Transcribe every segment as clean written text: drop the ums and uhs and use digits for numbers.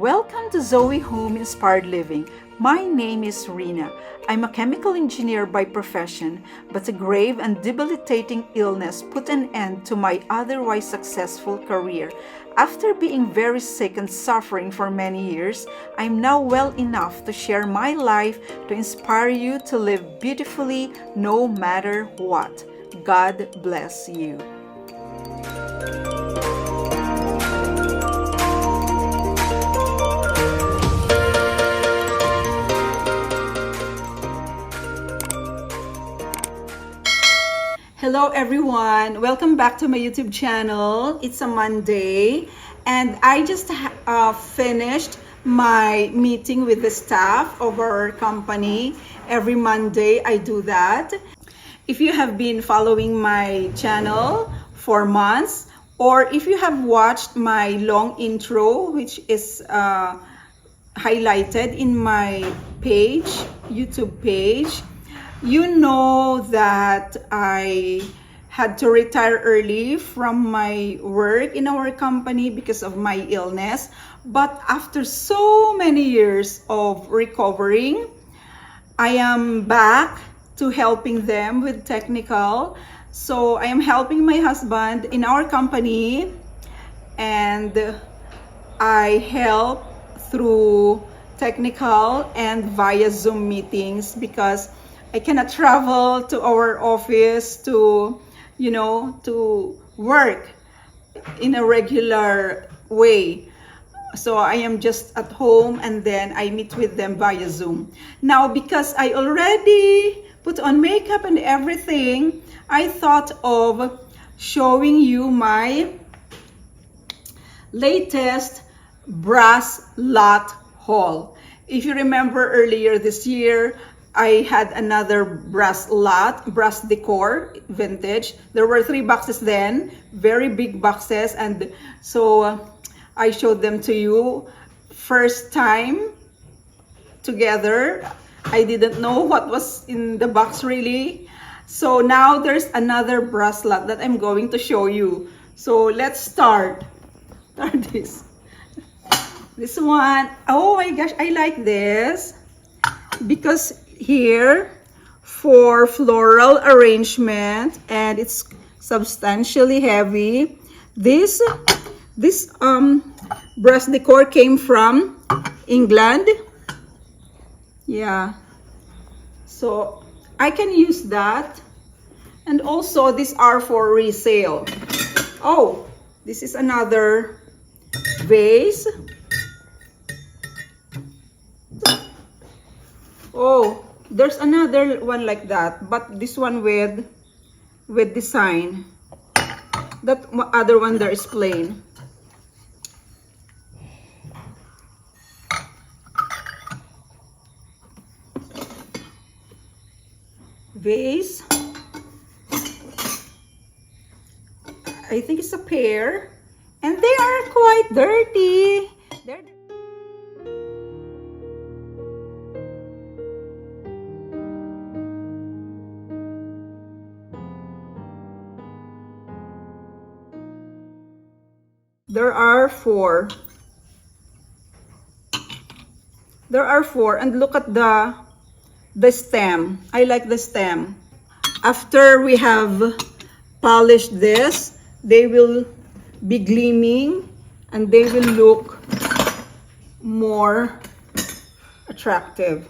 Welcome to Zoe Home Inspired Living. My name is Rina. I'm a chemical engineer by profession, but a grave and debilitating illness put an end to my otherwise successful career. After being very sick and suffering for many years, I'm now well enough to share my life to inspire you to live beautifully no matter what. God bless you. Hello everyone, welcome back to my YouTube channel. It's a Monday and I just finished my meeting with the staff of our company. Every Monday I do that. If you have been following my channel for months, or if you have watched my long intro, which is highlighted in my page, YouTube page, you know that I had to retire early from my work in our company because of my illness. But after so many years of recovering, I am back to helping them with technical. So I am helping my husband in our company, and I help through technical and via Zoom meetings because I cannot travel to our office to work in a regular way. So I am just at home and then I meet with them via Zoom. Now, because I already put on makeup and everything, I thought of showing you my latest brass lot haul. If you remember earlier this year, I had another brass decor, vintage. There were 3 boxes then, very big boxes, and so I showed them to you. First time together, I didn't know what was in the box really. So now there's another brass lot that I'm going to show you. So let's start. Start this. This one, oh my gosh, I like this because here for floral arrangement, and it's substantially heavy. This brass decor came from England. Yeah, so I can use that. And also these are for resale. Oh, this is another vase. Oh, there's another one like that, but this one with design. That other one there is plain. Vase. I think it's a pair, and they are quite dirty. There are four. There are 4, and look at the stem. I like the stem. After we have polished this, they will be gleaming and they will look more attractive.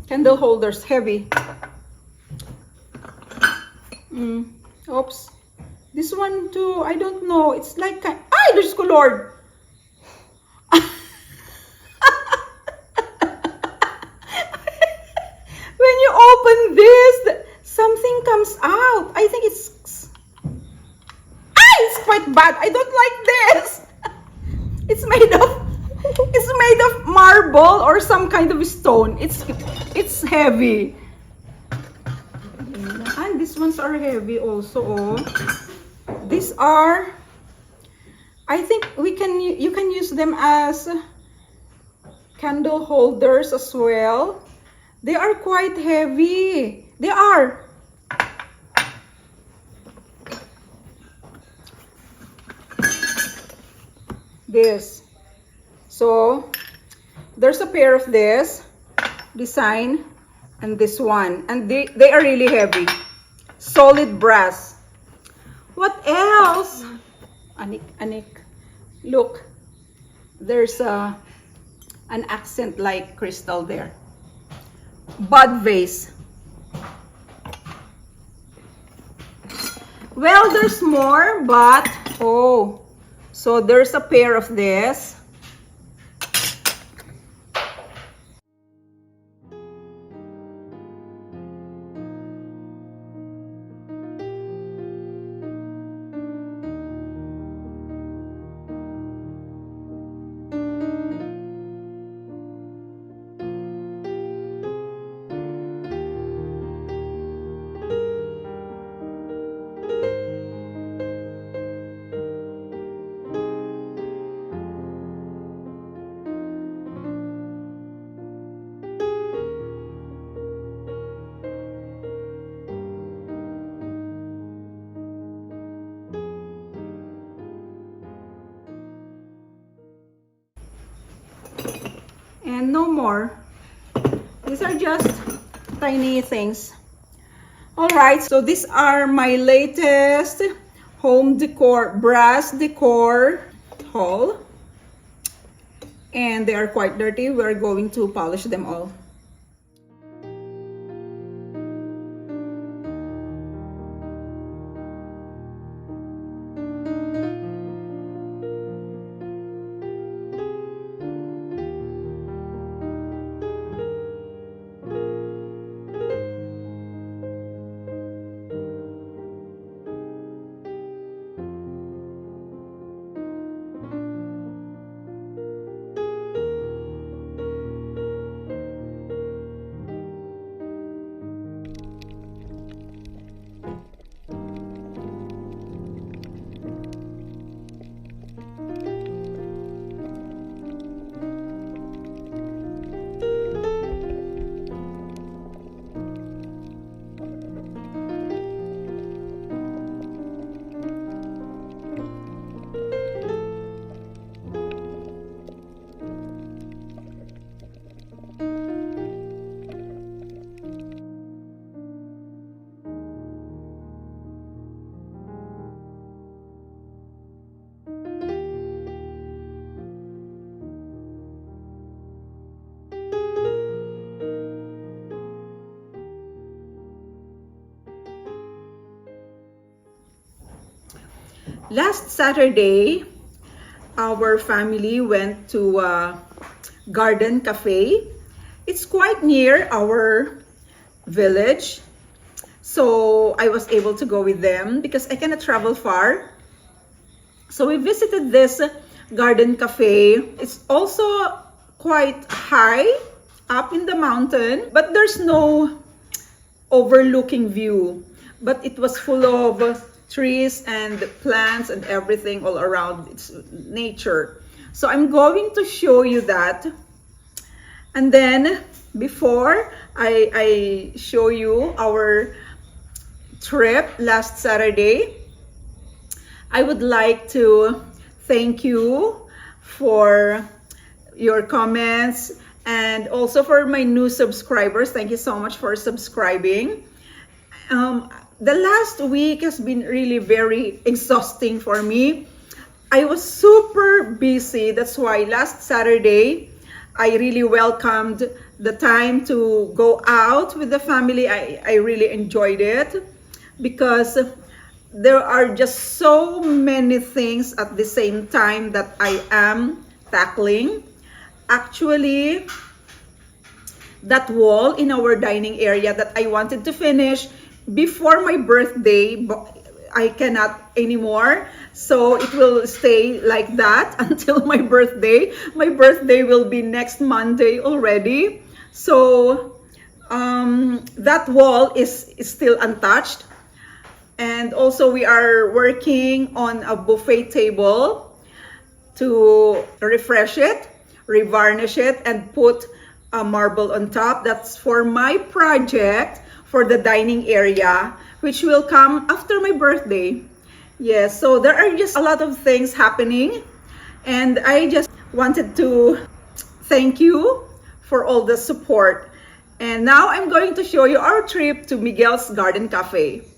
Candle holders, heavy. Oops. This one too, I don't know. It's like, ay, there's colored. When you open this, something comes out. I think it's quite bad. I don't like this. It's made of marble or some kind of stone. It's heavy. And these ones are heavy also. Oh. These are, I think you can use them as candle holders as well. They are quite heavy. They are. This. So there's a pair of this design and this one, and they are really heavy, solid brass. What else? Anik, look, there's an accent like crystal there. Bud vase. Well, there's more, but oh, so there's a pair of this. And no more. These are just tiny things. All right, so these are my latest home decor, brass decor haul. And they are quite dirty. We're going to polish them all. Last Saturday, our family went to a garden cafe. It's quite near our village. So I was able to go with them because I cannot travel far. So we visited this garden cafe. It's also quite high up in the mountain, but there's no overlooking view. But it was full of trees and plants and everything all around. It's nature. So I'm going to show you that. And then before I show you our trip last Saturday, I would like to thank you for your comments and also for my new subscribers. Thank you so much for subscribing. The last week has been really very exhausting for me. I was super busy. That's why last Saturday, I really welcomed the time to go out with the family. I really enjoyed it because there are just so many things at the same time that I am tackling. Actually, that wall in our dining area that I wanted to finish before my birthday, I cannot anymore. So it will stay like that until my birthday. My birthday will be next Monday already. So that wall is still untouched. And also we are working on a buffet table to refresh it, revarnish it, and put a marble on top. That's for my project for the dining area, which will come after my birthday. Yes, so there are just a lot of things happening, and I just wanted to thank you for all the support. And now I'm going to show you our trip to Miguel's Garden Cafe.